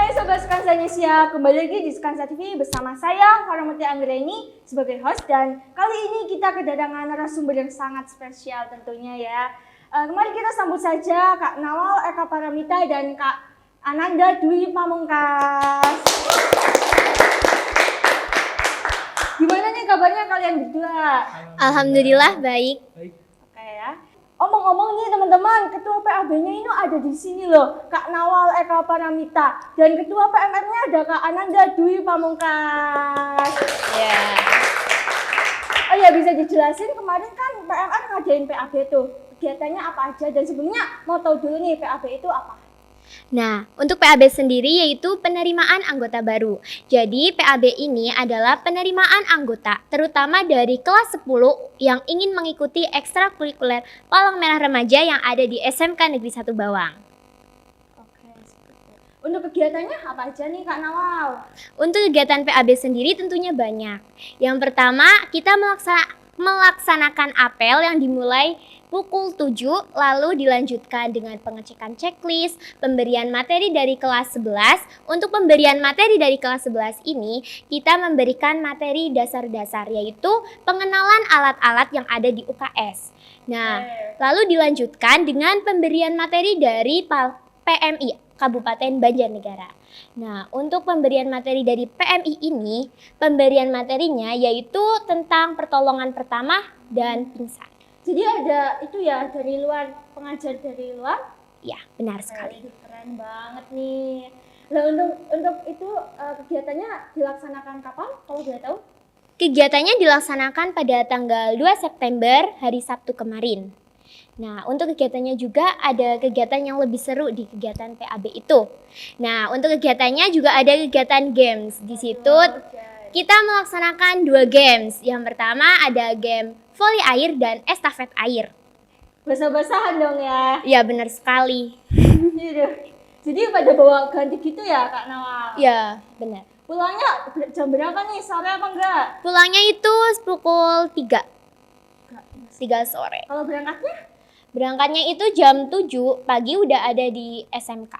Hai Sobat Skansanesia, kembali lagi di Skansa TV bersama saya Farahmuti Anggreni sebagai host, dan kali ini kita kedatangan narasumber yang sangat spesial tentunya ya. Kemarin kita sambut saja Kak Nawal Eka Paramita dan Kak Ananda Dwi Pamungkas. Gimana nih kabarnya kalian berdua? Alhamdulillah baik. Oke ya. Omong-omong nih teman-teman, ketua PAB-nya ini ada di sini loh, Kak Nawal Eka Paramita, dan ketua PMR-nya ada Kak Ananda Dwi Pamungkas. Ya. Oh ya, bisa dijelasin kemarin kan PMR ngadain PAB tuh, kegiatannya apa aja, dan sebelumnya mau tahu dulu nih PAB itu apa? Nah, untuk PAB sendiri yaitu penerimaan anggota baru. Jadi PAB ini adalah penerimaan anggota, terutama dari kelas 10 yang ingin mengikuti ekstrakurikuler Palang Merah Remaja yang ada di SMK Negeri 1 Bawang. Oke, seperti itu. Untuk kegiatannya apa aja nih Kak Nawal? Untuk kegiatan PAB sendiri tentunya banyak. Yang pertama, kita melaksanakan apel yang dimulai pukul 7, lalu dilanjutkan dengan pengecekan checklist, pemberian materi dari kelas 11. Untuk pemberian materi dari kelas 11 ini, kita memberikan materi dasar-dasar, yaitu pengenalan alat-alat yang ada di UKS. Nah, lalu dilanjutkan dengan pemberian materi dari PMI, Kabupaten Banjarnegara. Nah, untuk pemberian materi dari PMI ini, pemberian materinya yaitu tentang pertolongan pertama dan pingsan. Jadi ada itu ya, dari luar, pengajar dari luar? Ya, benar sekali. Keren banget nih. Nah, untuk itu kegiatannya dilaksanakan kapan kalau boleh tahu? Kegiatannya dilaksanakan pada tanggal 2 September, hari Sabtu kemarin. Nah, untuk kegiatannya juga ada kegiatan yang lebih seru di kegiatan PAB itu. Nah, untuk kegiatannya juga ada kegiatan games. Di situ kita melaksanakan 2 games. Yang pertama ada game voli air dan estafet air. Basah-basahan dong ya. Ya, benar sekali. Jadi pada bawa ganti gitu ya Kak Nawal? Ya, benar. Pulangnya jam berapa nih? Sore apa enggak? Pulangnya itu pukul 3 sore. Kalau berangkatnya? Berangkatnya itu jam 7 pagi udah ada di SMK.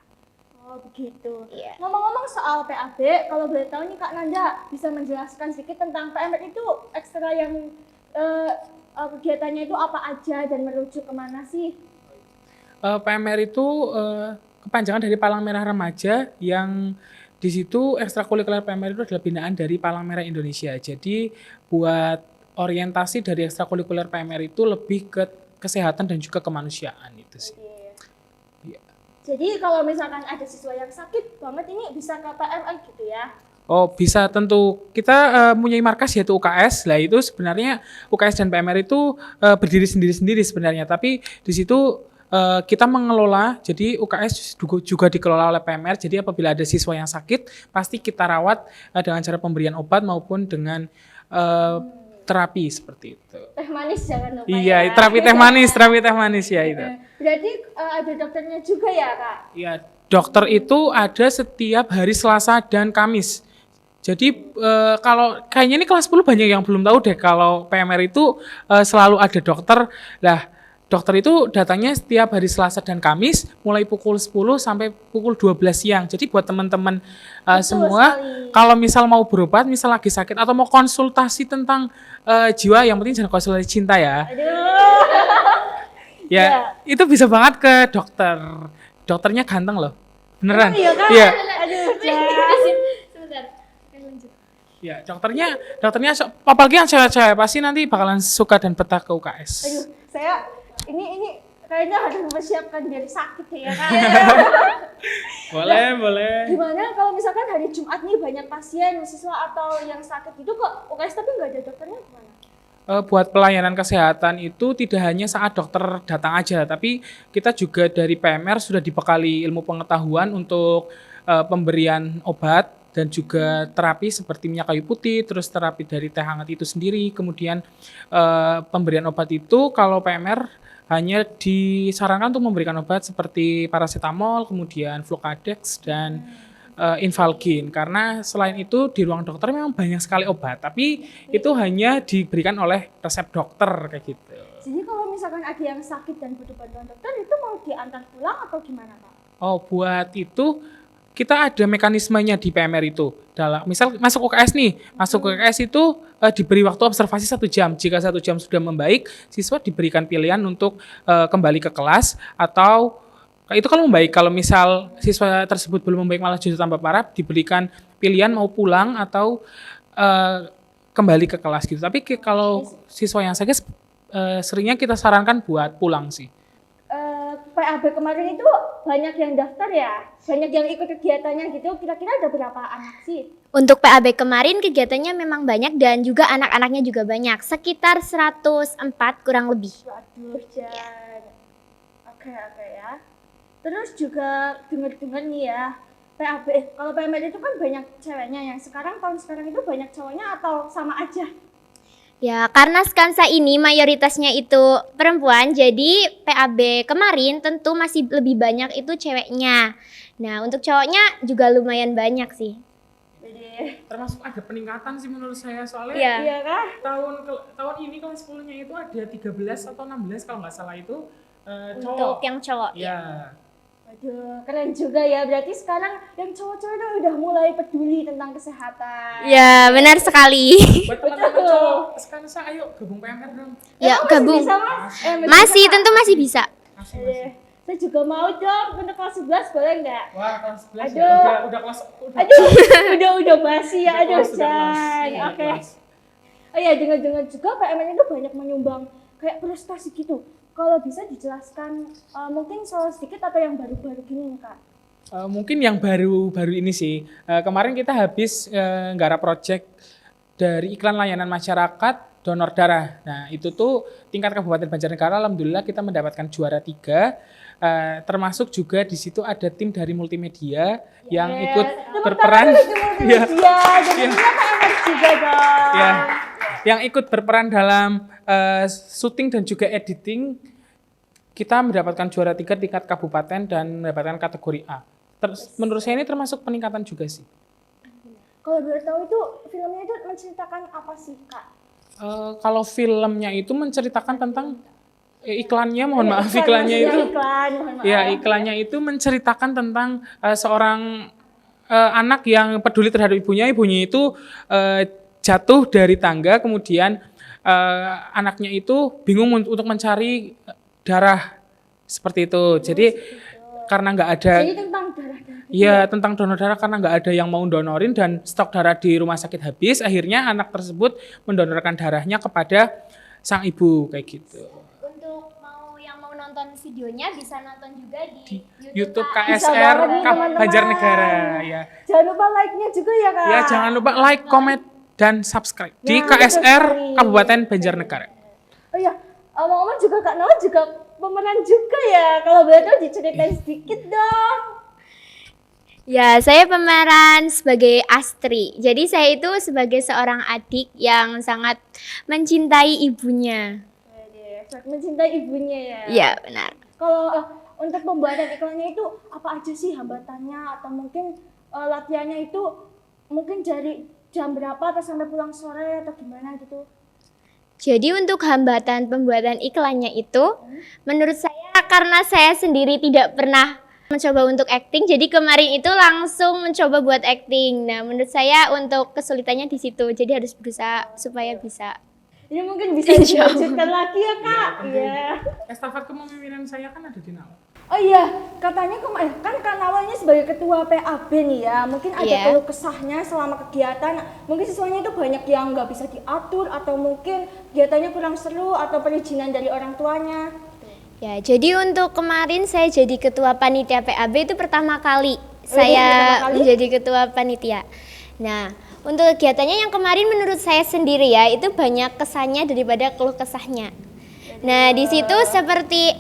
Oh begitu. Iya. Ngomong-ngomong soal PAB, kalau boleh tahu nih Kak Nanda bisa menjelaskan sedikit tentang PMR itu ekstra yang kegiatannya itu apa aja dan merujuk kemana sih? PMR itu kepanjangan dari Palang Merah Remaja, yang di situ ekstrakurikuler PMR itu adalah binaan dari Palang Merah Indonesia. Jadi buat orientasi dari ekstrakurikuler PMR itu lebih ke kesehatan dan juga kemanusiaan itu sih. Ya. Jadi kalau misalkan ada siswa yang sakit banget ini bisa ke PMR gitu ya? Oh bisa, tentu. Kita punya markas yaitu UKS. Lah itu sebenarnya UKS dan PMR itu berdiri sendiri-sendiri sebenarnya. Tapi di situ kita mengelola, jadi UKS juga dikelola oleh PMR. Jadi apabila ada siswa yang sakit, pasti kita rawat dengan cara pemberian obat maupun dengan terapi seperti itu. Teh manis jangan lupa. Iya, ya. terapi teh manis ya itu. Berarti ada dokternya juga ya Kak? Iya, dokter itu ada setiap hari Selasa dan Kamis. Jadi kalau kayaknya ini kelas 10 banyak yang belum tahu deh kalau PMR itu selalu ada dokter. Lah, dokter itu datangnya setiap hari Selasa dan Kamis mulai pukul 10 sampai pukul 12 siang. Jadi buat teman-teman semua sekali. kalau misal mau berobat, misal lagi sakit atau mau konsultasi tentang jiwa, yang penting jangan konsultasi cinta ya. Aduh. Ya, itu bisa banget ke dokter. Dokternya ganteng loh. Beneran. Iya Kak? Iya. Aduh. Sebentar. Lanjut. Ya, dokternya apalagi yang cewek-cewek pasti nanti bakalan suka dan betah ke UKS. Aduh, saya ini kayaknya harus mempersiapkan diri sakit ya Kak. Boleh. Gimana kalau misalkan hari Jumat nih banyak pasien, siswa atau yang sakit gitu kok UKS tapi nggak ada dokternya gimana? Buat pelayanan kesehatan itu tidak hanya saat dokter datang aja, tapi kita juga dari PMR sudah dibekali ilmu pengetahuan untuk pemberian obat dan juga terapi seperti minyak kayu putih, terus terapi dari teh hangat itu sendiri. Kemudian pemberian obat itu kalau PMR hanya disarankan untuk memberikan obat seperti paracetamol, kemudian Flucadex dan Infalgin, karena selain itu di ruang dokter memang banyak sekali obat, tapi itu hanya diberikan oleh resep dokter kayak gitu. Jadi kalau misalkan ada yang sakit dan butuh bantuan dokter itu mau diantar pulang atau gimana Pak? Oh, buat itu kita ada mekanismenya di PMR itu. Misal masuk UKS nih, masuk UKS itu diberi waktu observasi 1 jam. Jika 1 jam sudah membaik, siswa diberikan pilihan untuk kembali ke kelas atau itu kalau membaik. Kalau misal siswa tersebut belum membaik malah justru tambah parah, diberikan pilihan mau pulang atau kembali ke kelas gitu. Tapi kalau siswa yang sakit seringnya kita sarankan buat pulang sih. PAB kemarin itu banyak yang daftar ya, banyak yang ikut kegiatannya gitu. Kira-kira ada berapa anak sih? Untuk PAB kemarin kegiatannya memang banyak dan juga anak-anaknya juga banyak, sekitar 104 kurang lebih. Waduh, Jan. Oke ya. Terus juga dengar-dengar nih ya, PAB, kalau PMR itu kan banyak ceweknya, yang tahun sekarang itu banyak cowoknya atau sama aja? Ya, karena Skansa ini mayoritasnya itu perempuan, jadi PAB kemarin tentu masih lebih banyak itu ceweknya. Nah, untuk cowoknya juga lumayan banyak sih. Jadi, Termasuk ada peningkatan sih menurut saya, soalnya iya kah? tahun ini kelas 10-nya itu ada 13 atau 16 kalau nggak salah itu Untuk cowok. yang cowok. Ya. Waduh, keren juga ya. Berarti sekarang yang cowok-cowok itu udah mulai peduli tentang kesehatan. Ya, benar sekali. Buat teman-teman cowok, sekarang ayo gabung PMR dong. Ya, Emang gabung. Masih bisa, Mas? Masih, tentu masih bisa. Eh, saya juga mau dong untuk kelas 11, boleh nggak? Wah, kelas 11 Aduh. ya. Udah kelas Udah basi ya, aduh, kelas, udah kelas. Chan. Iya, Oke. kelas. Oh ya, dengar-dengar juga PMN itu banyak menyumbang kayak prestasi gitu. Kalau bisa dijelaskan mungkin soal sedikit atau yang baru-baru gini nih, Kak? Mungkin yang baru ini sih. Kemarin kita habis nggarap project dari iklan layanan masyarakat donor darah. Nah, itu tuh tingkat Kabupaten Banjarnegara, alhamdulillah kita mendapatkan juara 3. Termasuk juga di situ ada tim dari multimedia yang ikut berperan. Ya, jadi kita PMN juga dong. Ya, yang ikut berperan dalam syuting dan juga editing. Kita mendapatkan juara 3 tingkat kabupaten dan mendapatkan kategori A. Menurut saya ini termasuk peningkatan juga sih. Kalau boleh tahu itu filmnya itu menceritakan apa sih, Kak? Kalau filmnya itu menceritakan tentang iklannya, mohon maaf, iklannya itu. Mohon maaf. Ya, iklannya itu menceritakan tentang seorang anak yang peduli terhadap ibunya. Ibunya itu jatuh dari tangga, kemudian anaknya itu bingung untuk mencari darah seperti itu. Jadi karena nggak ada. Jadi tentang darah. Iya, tentang donor darah karena nggak ada yang mau donorin dan stok darah di rumah sakit habis. Akhirnya anak tersebut mendonorkan darahnya kepada sang ibu kayak gitu. Untuk yang mau nonton videonya bisa nonton juga di YouTube Bisa KSR banget nih, teman-teman. Banjarnegara ya. Jangan lupa like-nya juga ya, Kak. Ya, jangan lupa like, comment dan subscribe di Nah, betul KSR sekali. Kabupaten Banjarnegara. Oh iya, omong-omong juga Kak Nawa juga pemeran juga ya. Kalau boleh tahu diceritain sedikit dong. Ya, saya pemeran sebagai Astri. Jadi saya itu sebagai seorang adik yang sangat mencintai ibunya. Mencintai ibunya ya. Iya, benar. Kalau untuk pembuatan iklannya itu apa aja sih hambatannya atau mungkin latihannya itu mungkin dari jam berapa atau sampai pulang sore atau gimana gitu? Jadi untuk hambatan pembuatan iklannya itu, menurut saya karena saya sendiri tidak pernah mencoba untuk acting, jadi kemarin itu langsung mencoba buat acting. Nah, menurut saya untuk kesulitannya di situ, jadi harus berusaha supaya bisa. Ini mungkin bisa dilanjutkan lagi ya, Kak. Iya. Estafet kepemimpinan saya kan ada di Nawa. Oh iya, katanya kan Kak Nawa ini sebagai ketua PAB nih ya, mungkin ada Iya. keluh kesahnya selama kegiatan. Mungkin siswanya itu banyak yang nggak bisa diatur atau mungkin kegiatannya kurang seru atau perizinan dari orang tuanya. Ya, jadi untuk kemarin saya jadi ketua panitia PAB itu pertama kali pertama saya kali? menjadi ketua panitia. Nah, untuk kegiatannya yang kemarin menurut saya sendiri ya, itu banyak kesannya daripada keluh kesahnya. Nah, di situ seperti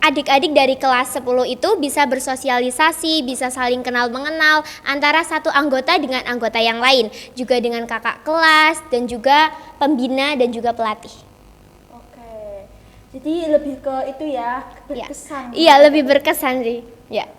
adik-adik dari kelas 10 itu bisa bersosialisasi, bisa saling kenal mengenal antara satu anggota dengan anggota yang lain, juga dengan kakak kelas dan juga pembina dan juga pelatih. Oke, jadi lebih ke itu ya, berkesan. Iya, lebih berkesan sih. Ya.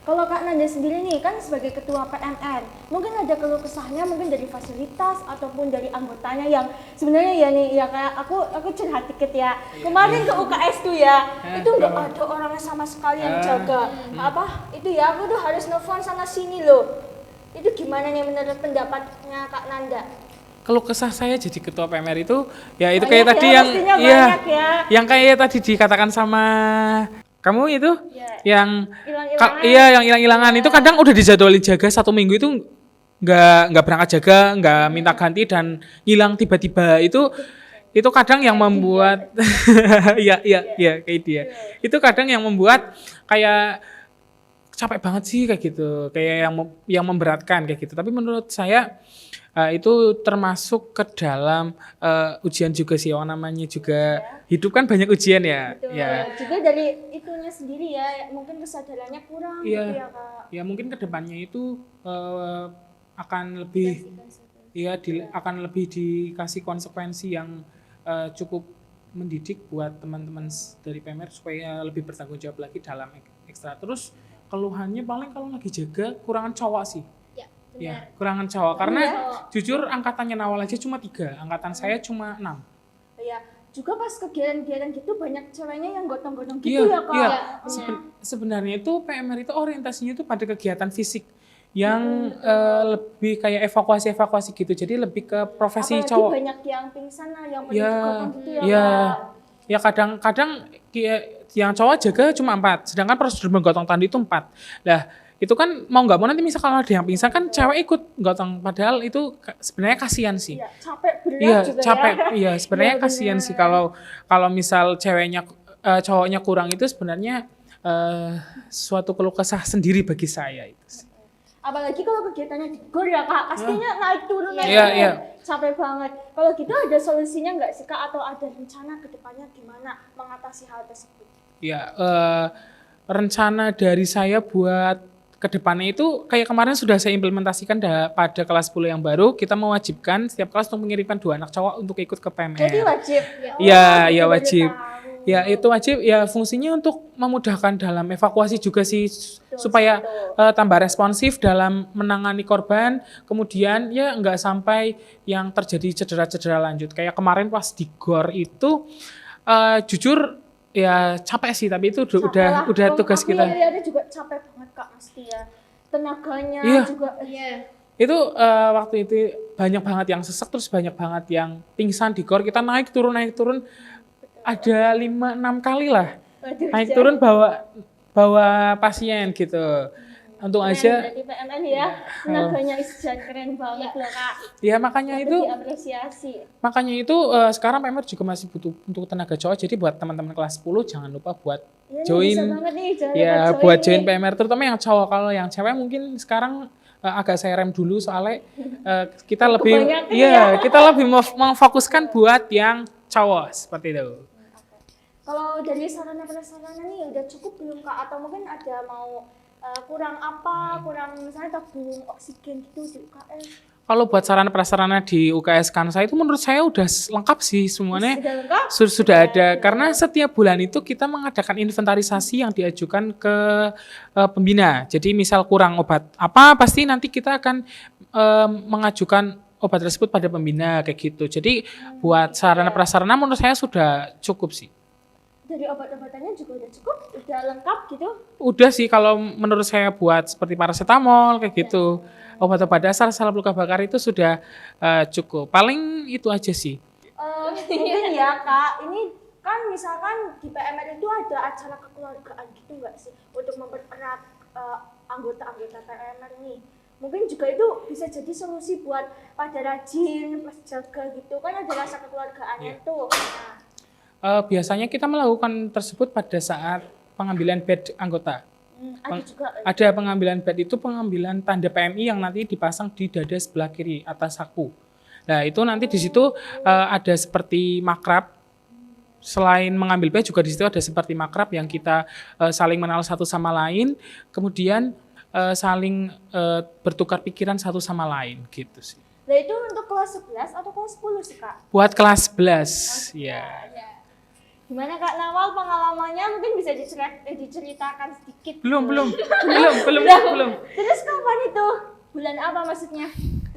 Kalau Kak Nanda sendiri nih kan sebagai ketua PMR, mungkin ada keluh kesahnya mungkin dari fasilitas ataupun dari anggotanya yang sebenarnya ya nih ya kayak aku curhat dikit ya. Kemarin ke UKS tuh ya, itu nggak ada orangnya sama sekali yang jaga. Apa itu ya aku tuh harus nelfon sana sini loh. Itu gimana nih menurut pendapatnya Kak Nanda? Kalau kesah saya jadi ketua PMR itu ya itu Banyak kayak ya, tadi yang pastinya iya banyak ya. yang kayak tadi dikatakan sama kamu itu yang Hilang-hilangan. iya yang hilang-hilangan itu kadang udah dijadwalin jaga 1 minggu itu nggak berangkat jaga, nggak minta ganti dan hilang tiba-tiba itu kadang yang membuat ya kayak dia itu kadang yang membuat kayak capek banget sih kayak gitu, kayak yang memberatkan kayak gitu. Tapi menurut saya itu termasuk ke dalam ujian juga sih, yang namanya juga hidup kan banyak ujian ya. Betul. Ya. Juga dari itunya sendiri ya, mungkin kesadarannya kurang Iya. gitu ya Kak. Ya mungkin kedepannya itu akan lebih akan lebih dikasih konsekuensi yang cukup mendidik buat teman-teman dari PMR supaya lebih bertanggung jawab lagi dalam ekstra. Terus keluhannya paling kalau lagi jaga kurangan cowok sih. Ya, kurangan cowok karena jujur angkatannya Nawal aja cuma 3, angkatan saya cuma 6. Ya, juga pas kegiatan-kegiatan gitu banyak ceweknya yang gotong-gotong gitu ya Kak. Iya. Sebenarnya itu PMR itu orientasinya itu pada kegiatan fisik yang lebih kayak evakuasi gitu. Jadi lebih ke profesi apalagi cowok. banyak yang pingsan lah, yang perlu Iya, digotong gitu ya iya. Kak. Ya kadang yang cowok jaga cuma 4, sedangkan prosedur menggotong tanduk itu 4. Lah, itu kan mau nggak mau nanti misal kalau ada yang pingsan kan cewek ikut gotong, padahal itu sebenarnya kasihan sih. Iya, capek berat Iya, juga capek. ya. Iya, sebenarnya Iya, kasihan bener. sih kalau misal cowoknya kurang itu sebenarnya suatu keluh kesah sendiri bagi saya itu sih. Apalagi kalau kegiatannya di GOR ya Kak, pastinya naik turun naik Iya, turun. iya. Capek banget. Kalau gitu ada solusinya nggak sih Kak, atau ada rencana ke depannya gimana mengatasi hal tersebut? Ya, rencana dari saya buat kedepannya itu kayak kemarin sudah saya implementasikan pada kelas 10 yang baru, kita mewajibkan setiap kelas untuk mengirimkan 2 anak cowok untuk ikut ke PMR. Jadi wajib. Iya, Oh, ya baru wajib. tahu. Ya itu wajib, ya fungsinya untuk memudahkan dalam evakuasi juga sih supaya tambah responsif dalam menangani korban, kemudian ya nggak sampai yang terjadi cedera-cedera lanjut. Kayak kemarin pas di GOR itu jujur ya capek sih, tapi itu udah tugas kita. Aku juga capek banget Kak, pasti ya. Tenaganya Iya. juga. Itu waktu itu banyak banget yang sesek, terus banyak banget yang pingsan di GOR. Kita naik turun ada 5-6 kali lah. Waduh, Naik turun bawa pasien gitu. Untung keren aja berarti PMN ya. Tenaganya Isjan keren banget loh Kak. ya makanya itu Diapresiasi. sekarang PMR juga masih butuh untuk tenaga cowok. Jadi buat teman-teman kelas 10 jangan lupa buat Ya, join bisa banget nih, buat join nih. PMR, terutama yang cowok. Kalau yang cewek mungkin sekarang agak saya rem dulu soalnya kita lebih Kebanyakan kita lebih memfokuskan buat yang cowok seperti itu. Kalau dari sarana-prasarana nih udah cukup belum Kak? Atau mungkin ada mau kurang apa, kurang misalnya tabung oksigen gitu di UKS? Kalau buat sarana prasarana di UKS Kansa itu menurut saya udah lengkap sih semuanya. Sudah lengkap? Sudah ada, karena setiap bulan itu kita mengadakan inventarisasi yang diajukan ke pembina. Jadi misal kurang obat apa, pasti nanti kita akan mengajukan obat tersebut pada pembina kayak gitu. Jadi buat sarana prasarana menurut saya sudah cukup sih. Dari obat-obatannya juga udah cukup, udah lengkap gitu? Udah sih kalau menurut saya buat seperti paracetamol kayak gitu. Obat-obat dasar salep luka bakar itu sudah cukup. Paling itu aja sih. Mungkin ya Kak, ini kan misalkan di PMR itu ada acara kekeluargaan gitu nggak sih? Untuk mempererat anggota-anggota PMR ini. Mungkin juga itu bisa jadi solusi buat pada rajin, pas jaga gitu. Kan ada rasa kekeluargaannya tuh. Nah, Biasanya kita melakukan tersebut pada saat pengambilan badge anggota. ada juga. Ada pengambilan badge itu pengambilan tanda PMI yang nanti dipasang di dada sebelah kiri atas saku. Nah itu nanti di situ ada seperti makrab. Selain mengambil badge juga di situ ada seperti makrab yang kita saling mengenal satu sama lain, kemudian saling bertukar pikiran satu sama lain gitu sih. Nah itu untuk kelas 11 atau kelas 10 sih Kak? Buat kelas 11 ya. Gimana Kak Nawal pengalamannya? Mungkin bisa diceritakan sedikit. Belum. Terus kapan itu? Bulan apa maksudnya?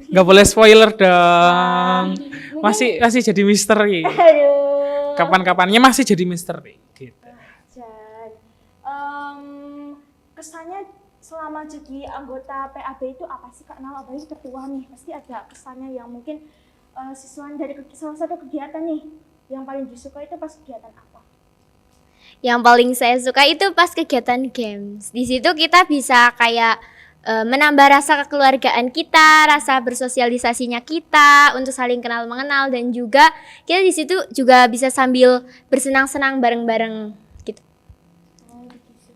Nggak boleh spoiler dong. Mungkin- Masih jadi misteri. Aduh. Kapan-kapannya masih jadi misteri. Gitu. Dan kesannya selama jadi anggota PAB itu apa sih Kak Nawal? Apalagi ketua nih, pasti ada kesannya yang mungkin siswaan dari salah satu kegiatan nih yang paling disuka itu pas kegiatan apa? Yang paling saya suka itu pas kegiatan games. Di situ kita bisa kayak menambah rasa kekeluargaan kita, rasa bersosialisasinya kita untuk saling kenal mengenal, dan juga kita di situ juga bisa sambil bersenang-senang bareng-bareng gitu. Oh gitu.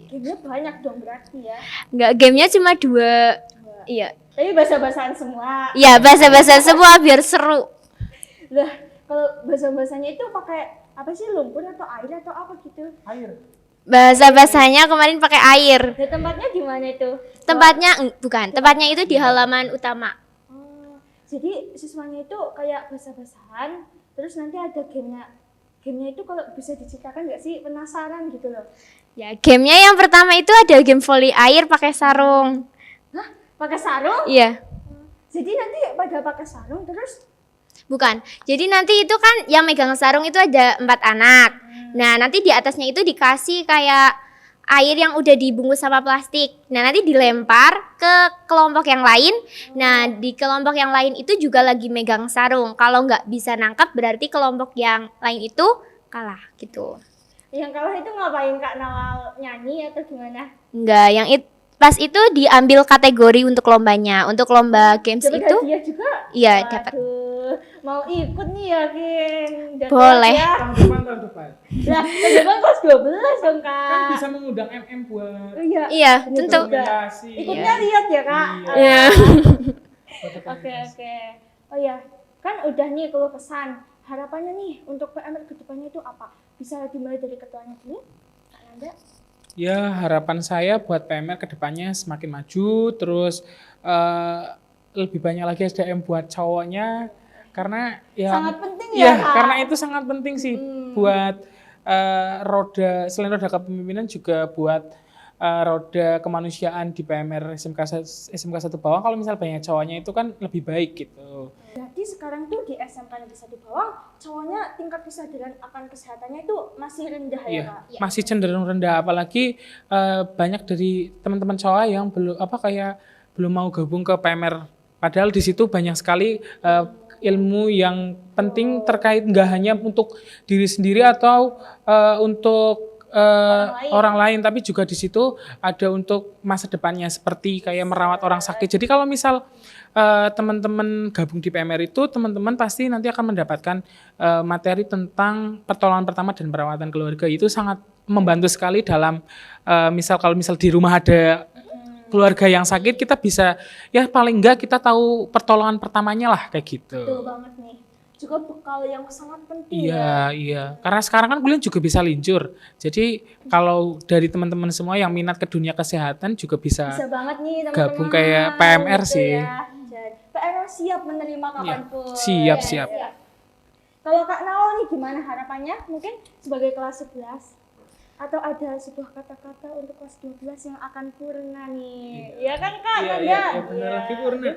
Gamenya banyak dong berarti ya. Nggak, gamenya cuma 2. Iya. Tapi bahasa-bahasaan semua. Iya, bahasa-bahasa semua biar seru. Lah, kalau bahasa-bahasanya itu pakai apa sih, lumpur atau air atau apa gitu? Air. Bahasa-bahasanya kemarin pakai air. Dan tempatnya di mana itu? Tempatnya itu di halaman utama. Oh, jadi siswanya itu kayak bahasa-bahasan, terus nanti ada gamenya. Gamenya itu kalau bisa diceritakan nggak sih? Penasaran gitu loh. Ya, gamenya yang pertama itu ada game volley air pakai sarung. Hah? Pakai sarung? Iya. Jadi nanti pada pakai sarung terus? Bukan. Jadi nanti itu kan yang megang sarung itu ada 4 anak. Nah, nanti di atasnya itu dikasih kayak air yang udah dibungkus sama plastik. Nah, nanti dilempar ke kelompok yang lain. Nah, di kelompok yang lain itu juga lagi megang sarung. Kalau nggak bisa nangkap berarti kelompok yang lain itu kalah gitu. Yang kalah itu ngapain Kak Nawal, nyanyi atau gimana? Enggak, pas itu diambil kategori untuk lombanya. Untuk lomba games Dapat itu hadiah juga? iya dapat. Waduh, mau ikut nih yakin. Dan Boleh. Ya. Tahun depan. Lah, tahun depan kelas 12 dong Kak. Kan bisa mengundang MM buat Iya. Iya, Bener tentu. juga. rekomendasi. Ikutnya lihat ya Kak. Iya. Oke. Oh ya, kan udah nih keluh kesan. Harapannya nih untuk PMR ke depannya itu apa? Bisa dimulai dari ketuanya dulu, Kak Nanda? Ya, harapan saya buat PMR ke depannya semakin maju, terus lebih banyak lagi SDM buat cowoknya, karena ya Sangat penting ya, Kak? karena itu sangat penting sih buat selain roda kepemimpinan juga buat roda kemanusiaan di PMR SMK 1 Bawang. Kalau misal banyak cowoknya itu kan lebih baik gitu. Jadi sekarang tuh di SMK Negeri 1 Bawang, cowoknya tingkat kesadaran akan kesehatannya itu masih rendah ya Iya, Kak? masih cenderung rendah, apalagi banyak dari teman-teman cowok yang belum mau gabung ke PMR. Padahal di situ banyak sekali ilmu yang penting terkait nggak hanya untuk diri sendiri atau untuk orang lain, tapi juga di situ ada untuk masa depannya seperti kayak merawat orang sakit. Jadi kalau misal teman-teman gabung di PMR itu, teman-teman pasti nanti akan mendapatkan materi tentang pertolongan pertama dan perawatan keluarga. Itu sangat membantu sekali dalam kalau misal di rumah ada keluarga yang sakit, kita bisa ya paling enggak kita tahu pertolongan pertamanya lah kayak gitu. Betul banget nih. Juga bekal yang sangat penting ya. Iya. Karena sekarang kan kuliah juga bisa lincur. Jadi kalau dari teman-teman semua yang minat ke dunia kesehatan juga bisa banget nih teman-teman. gabung kayak PMR gitu sih. Ya. Dan PMR siap menerima kapanpun. Siap. Ya. Kalau Kak Nawal nih gimana harapannya? Mungkin sebagai kelas 11 atau ada sebuah kata-kata untuk kelas 12 yang akan purna nih. Iya kan Kak? Iya, benar lagi purna.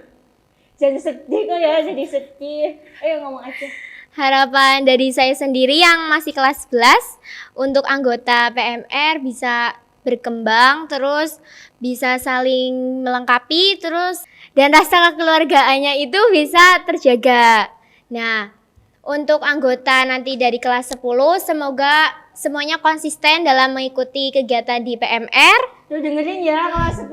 Jadi sedih kok ya, jadi sedih. Ayo ngomong aja. Harapan dari saya sendiri yang masih kelas 11 untuk anggota PMR bisa berkembang, terus bisa saling melengkapi, terus dan rasa kekeluargaannya itu bisa terjaga. Nah, untuk anggota nanti dari kelas 10 semoga semuanya konsisten dalam mengikuti kegiatan di PMR. Lu dengerin ya kelas 10.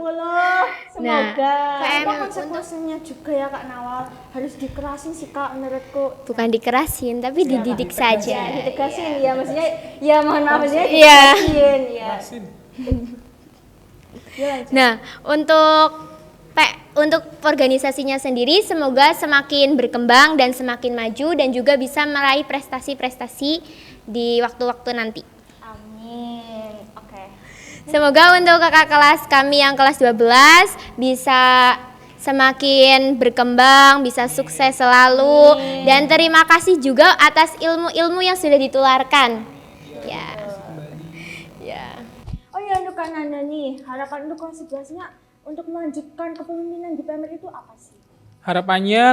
Semoga. PM Apa konsekuensinya juga ya Kak Nawal? Harus dikerasin sih Kak menurutku. Bukan dikerasin, tapi dididik saja. Ya, ditegasin ya, maksudnya ya mohon maaf maksudnya Iya. ditegasin ya. Ya, lanjut. Nah, untuk organisasinya sendiri semoga semakin berkembang dan semakin maju dan juga bisa meraih prestasi-prestasi di waktu-waktu nanti. Amin. Oke. Semoga untuk kakak kelas kami yang kelas 12 bisa semakin berkembang, bisa sukses selalu, dan terima kasih juga atas ilmu-ilmu yang sudah ditularkan. Kak Nanda nih, harapan untuk kelas 11-nya untuk melanjutkan kepemimpinan di PMR itu apa sih? Harapannya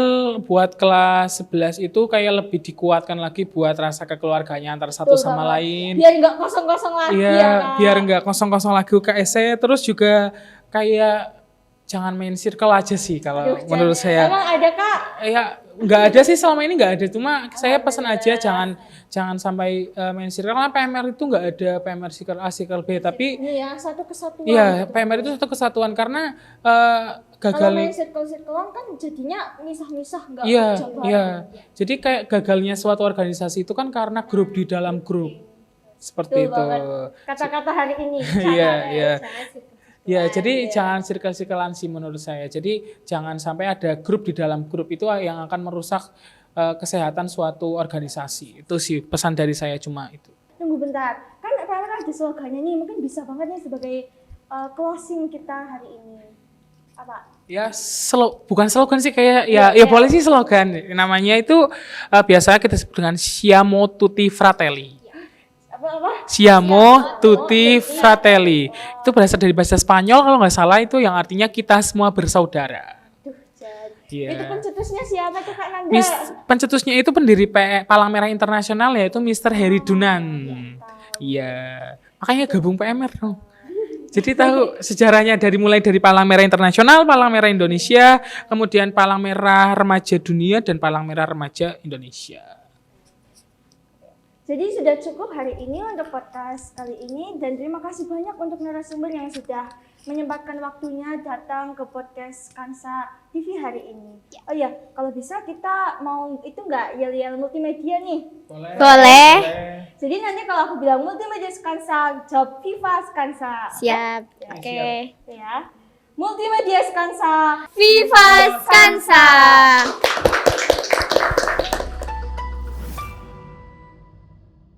buat kelas 11 itu kayak lebih dikuatkan lagi buat rasa kekeluarganya antara satu Betul sama banget. lain. Biar nggak kosong-kosong lagi Iya, ya Kak. biar nggak kosong-kosong lagi UKS-nya. Terus juga kayak jangan main circle aja sih kalau Aduh, menurut saya. Emang ada Kak? Ya nggak ada sih selama ini nggak ada. Cuma saya pesan aja jangan sampai main circle karena PMR itu nggak ada PMR circle A, circle B. Tapi Ini ya, satu kesatuan. iya PMR itu satu kesatuan karena Kalau gagal. main circle-circlean kan jadinya misah-misah nggak Iya, berjalan. iya. Jadi kayak gagalnya suatu organisasi itu kan karena grup di dalam grup. Seperti Betul itu. banget. Kata-kata hari ini. Iya, iya. Jangan Ya, jadi jangan circle-circlean sih menurut saya. Jadi jangan sampai ada grup di dalam grup itu yang akan merusak kesehatan suatu organisasi. Itu sih pesan dari saya cuma itu. Tunggu bentar. Kan PMR ada slogannya nih, mungkin bisa banget nih sebagai closing kita hari ini. Apa? Ya, bukan slogan sih kayak ya boleh sih slogan. Namanya itu biasa kita sebut dengan Siamo Tutti Fratelli. Apa? Siamo Tutti Fratelli. Itu berasal dari bahasa Spanyol kalau nggak salah itu yang artinya kita semua bersaudara. Duh, jadi. Iya. Itu pencetusnya siapa tuh Kak Nanda? Pencetusnya itu pendiri Palang Merah Internasional yaitu Mr. Heri Dunan. Iya. Makanya gabung PMR dong. Jadi tahu sejarahnya mulai dari Palang Merah Internasional, Palang Merah Indonesia, kemudian Palang Merah Remaja Dunia dan Palang Merah Remaja Indonesia. Jadi sudah cukup hari ini untuk podcast kali ini dan terima kasih banyak untuk narasumber yang sudah menyempatkan waktunya datang ke podcast Kansa TV hari ini. Oh ya, kalau bisa kita mau itu nggak yel-yel multimedia nih? Boleh. Jadi nanti kalau aku bilang multimedia Skansa, jawab Viva Skansa. Siap. Ya, Oke. Ya. Multimedia Skansa. Viva Skansa.